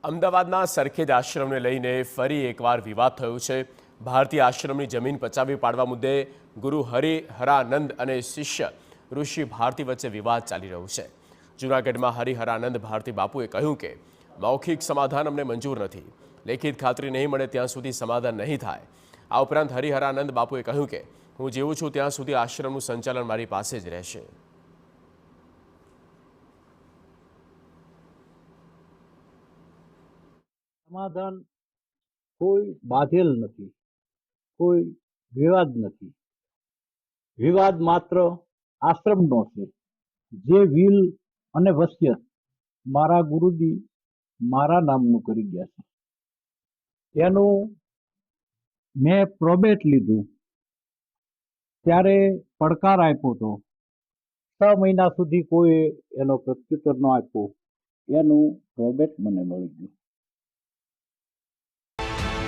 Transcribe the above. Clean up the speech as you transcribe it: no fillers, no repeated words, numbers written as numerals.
અમદાવાદના સરખેજ આશ્રમને લઈને ફરી એકવાર વિવાદ થયો છે। ભારતીય આશ્રમની જમીન પચાવી પાડવા મુદ્દે ગુરુ હરિહરાનંદ અને શિષ્ય ઋષિ ભારતી વચ્ચે વિવાદ ચાલી રહ્યો છે। જૂનાગઢમાં હરિહરાનંદ ભારતી બાપુએ કહ્યું કે મૌખિક સમાધાન અમને મંજૂર નથી, લેખિત ખાતરી નહીં મળે ત્યાં સુધી સમાધાન નહીં થાય। આ ઉપરાંત હરિહરાનંદ બાપુએ કહ્યું કે હું જીવું છું ત્યાં સુધી આશ્રમનું સંચાલન મારી પાસે જ રહેશે। સમાધાન કોઈ બાંધેલ નથી, કોઈ વિવાદ નથી। વિવાદ માત્ર આશ્રમનો છે। જે વિલ અને વસિયત મારા ગુરુજી મારા નામનું કરી ગયા છે, એનું મેં પ્રોબેટ લીધું ત્યારે પડકાર આપ્યો હતો। 6 મહિના સુધી કોઈ એનો પ્રત્યુત્તર ન આપ્યો, એનું પ્રોબેટ મને મળી ગયું।